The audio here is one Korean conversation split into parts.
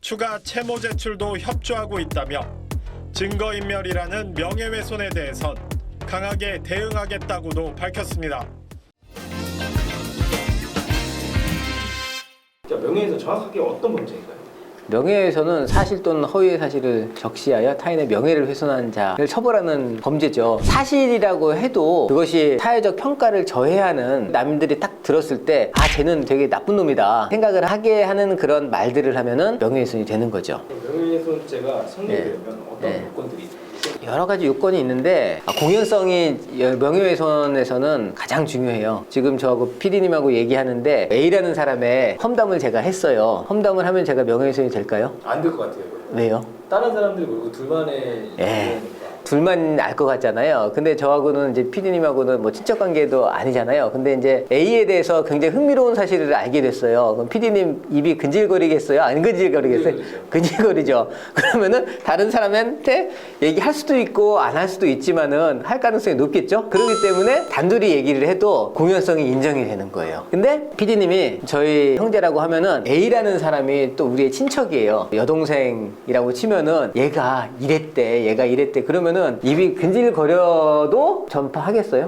추가 채무 제출도 협조하고 있다며 증거인멸이라는 명예훼손에 대해선 강하게 대응하겠다고도 밝혔습니다. 명예훼손 정확하게 어떤 범죄인가요? 명예훼손은 사실 또는 허위의 사실을 적시하여 타인의 명예를 훼손한 자를 처벌하는 범죄죠. 사실이라고 해도 그것이 사회적 평가를 저해하는, 남들이 딱 들었을 때 아, 쟤는 되게 나쁜 놈이다 생각을 하게 하는 그런 말들을 하면은 명예훼손이 되는 거죠. 명예훼손죄가 성립되면 어떤 네. 요건들이 있나요? 여러 가지 요건이 있는데 공연성이 명예훼손에서는 가장 중요해요. 지금 저하고 PD님하고 얘기하는데 A라는 사람의 험담을 제가 했어요. 험담을 하면 제가 명예훼손이 될까요? 안 될 것 같아요. 왜요? 다른 사람들이 모르고 둘만의 예. 둘만 알 것 같잖아요. 근데 저하고는 이제 PD님하고는 뭐 친척 관계도 아니잖아요. 근데 이제 A에 대해서 굉장히 흥미로운 사실을 알게 됐어요. 그럼 PD님 입이 근질거리겠어요? 안 근질거리겠어요? 근질거리죠. 그러면은 다른 사람한테 얘기할 수도 있고 안 할 수도 있지만은 할 가능성이 높겠죠? 그렇기 때문에 단둘이 얘기를 해도 공연성이 인정이 되는 거예요. 근데 PD님이 저희 형제라고 하면은 A라는 사람이 또 우리의 친척이에요. 여동생이라고 치면은 얘가 이랬대 그러면은 입이 근질거려도 전파하겠어요?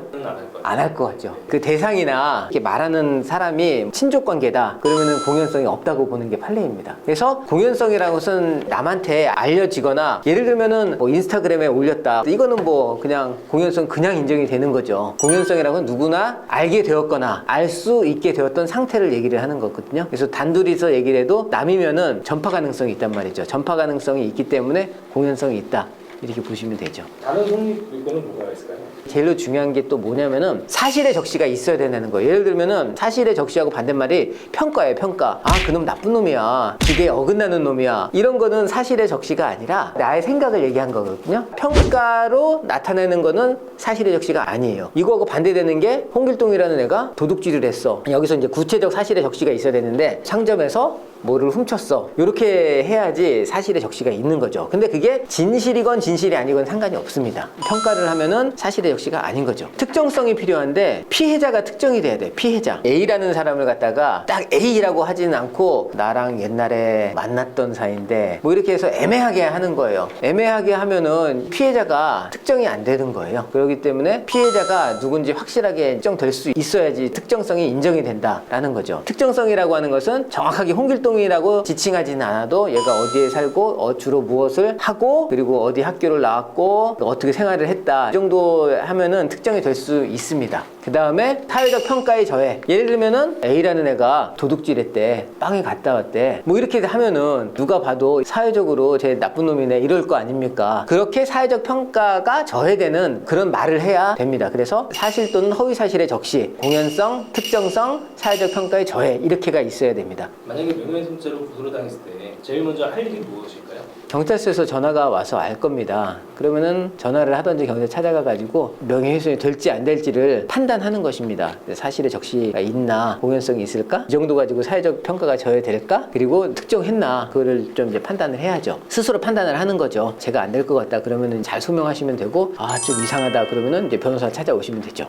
안 할 것 같죠. 그 대상이나 이렇게 말하는 사람이 친족 관계다 그러면은 공연성이 없다고 보는 게 판례입니다. 그래서 공연성이라는 것은 남한테 알려지거나 예를 들면은 뭐 인스타그램에 올렸다, 이거는 뭐 그냥 공연성 그냥 인정이 되는 거죠. 공연성이라는 건 누구나 알게 되었거나 알 수 있게 되었던 상태를 얘기를 하는 거거든요. 그래서 단둘이서 얘기를 해도 남이면은 전파 가능성이 있단 말이죠. 전파 가능성이 있기 때문에 공연성이 있다, 이렇게 보시면 되죠. 다른 성립 요건은 뭐가 있을까요? 제일 중요한 게 또 뭐냐면은 사실의 적시가 있어야 된다는 거예요. 예를 들면은 사실의 적시하고 반대말이 평가예요. 평가. 아, 그놈 나쁜 놈이야, 기대에 어긋나는 놈이야, 이런 거는 사실의 적시가 아니라 나의 생각을 얘기한 거거든요. 평가로 나타내는 거는 사실의 적시가 아니에요. 이거하고 반대되는 게 홍길동이라는 애가 도둑질을 했어. 여기서 이제 구체적 사실의 적시가 있어야 되는데 상점에서 뭐를 훔쳤어, 이렇게 해야지 사실의 적시가 있는 거죠. 근데 그게 진실이건 진실이 아니건 상관이 없습니다. 평가를 하면은 사실의 적시가 아닌 거죠. 특정성이 필요한데 피해자가 특정이 돼야 돼. 피해자 A라는 사람을 갖다가 딱 A라고 하지는 않고 나랑 옛날에 만났던 사이인데 뭐 이렇게 해서 애매하게 하는 거예요. 애매하게 하면은 피해자가 특정이 안 되는 거예요. 그렇기 때문에 피해자가 누군지 확실하게 특정될 수 있어야지 특정성이 인정이 된다라는 거죠. 특정성이라고 하는 것은 정확하게 홍길동이라고 지칭하지는 않아도 얘가 어디에 살고 주로 무엇을 하고 그리고 어디 학교를 나왔고 어떻게 생활을 했다, 이 정도 하면은 특정이 될 수 있습니다. 그 다음에 사회적 평가의 저해. 예를 들면은 A라는 애가 도둑질했대, 빵에 갔다 왔대, 뭐 이렇게 하면은 누가 봐도 사회적으로 쟤 나쁜 놈이네 이럴 거 아닙니까? 그렇게 사회적 평가가 저해되는 그런 말을 해야 됩니다. 그래서 사실 또는 허위 사실의 적시, 공연성, 특정성, 사회적 평가의 저해, 이렇게가 있어야 됩니다. 만약에 명예훼손죄로 고소를 당했을 때 제일 먼저 할 일이 무엇일까요? 경찰서에서 전화가 와서 알 겁니다. 그러면은 전화를 하든지 경찰 찾아가 가지고 명예훼손이 될지 안 될지를 판단하는 것입니다. 사실의 적시가 있나, 공연성이 있을까, 이 정도 가지고 사회적 평가가 저해될까, 그리고 특정했나, 그거를 좀 이제 판단을 해야죠. 스스로 판단을 하는 거죠. 제가 안 될 것 같다 그러면은 잘 소명하시면 되고, 아, 좀 이상하다 그러면은 이제 변호사 찾아오시면 되죠.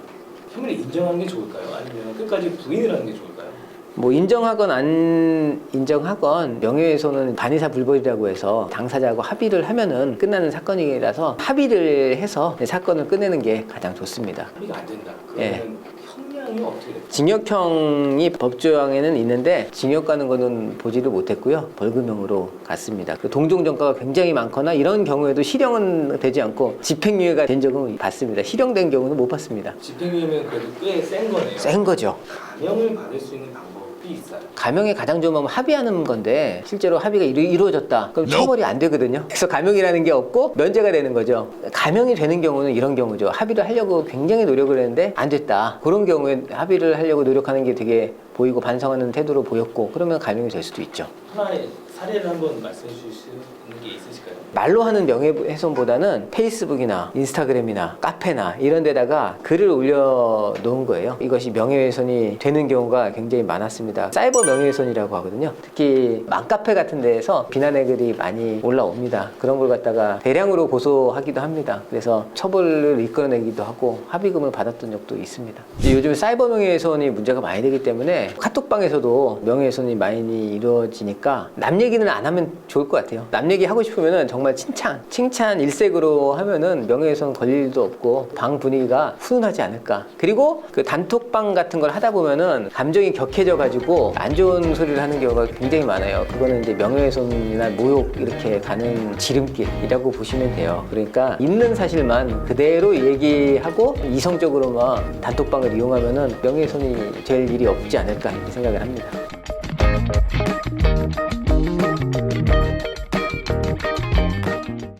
혐의를 인정하는 게 좋을까요? 아니면 끝까지 부인을 하는 게 좋을까요? 뭐 인정하건 안 인정하건 명예훼손은 반의사 불벌이라고 해서 당사자하고 합의를 하면은 끝나는 사건이라서 합의를 해서 사건을 끝내는 게 가장 좋습니다. 합의가 안 된다. 예. 그러면 형량이 어떻게 될까요? 징역형이 법조항에는 있는데 징역 가는 거는 보지를 못했고요. 벌금형으로 갔습니다. 동종전과가 굉장히 많거나 이런 경우에도 실형은 되지 않고 집행유예가 된 적은 봤습니다. 실형된 경우는 못 봤습니다. 집행유예면 그래도 꽤 센 거네요. 센 거죠. 감형을 받을 수 있는 방법이 있어요. 감형의 가장 좋은 방법은 합의하는 건데 실제로 합의가 이루어졌다 그럼 처벌이 안 되거든요. 그래서 감형이라는 게 없고 면제가 되는 거죠. 감형이 되는 경우는 이런 경우죠. 합의를 하려고 굉장히 노력을 했는데 안 됐다. 그런 경우에 합의를 하려고 노력하는 게 되게 보이고 반성하는 태도로 보였고, 그러면 감형이 될 수도 있죠. 하나의 사례를 한번 말씀해 주실 수 있는 게 있으실까요? 말로 하는 명예훼손보다는 페이스북이나 인스타그램이나 카페나 이런 데다가 글을 올려놓은 거예요. 이것이 명예훼손이 되는 경우가 굉장히 많았습니다. 사이버 명예훼손이라고 하거든요. 특히 맘카페 같은 데에서 비난의 글이 많이 올라옵니다. 그런 걸 갖다가 대량으로 고소하기도 합니다. 그래서 처벌을 이끌어내기도 하고 합의금을 받았던 적도 있습니다. 이제 요즘 사이버 명예훼손이 문제가 많이 되기 때문에 카톡방에서도 명예훼손이 많이 이루어지니까 남 얘기 얘기는 안 하면 좋을 것 같아요. 남 얘기 하고 싶으면은 정말 칭찬 일색으로 하면은 명예훼손 걸릴 일도 없고 방 분위기가 훈훈하지 않을까. 그리고 그 단톡방 같은 걸 하다 보면은 감정이 격해져 가지고 안 좋은 소리를 하는 경우가 굉장히 많아요. 그거는 이제 명예훼손이나 모욕 이렇게 가는 지름길이라고 보시면 돼요. 그러니까 있는 사실만 그대로 얘기하고 이성적으로만 단톡방을 이용하면은 명예훼손이 될 일이 없지 않을까 이렇게 생각을 합니다.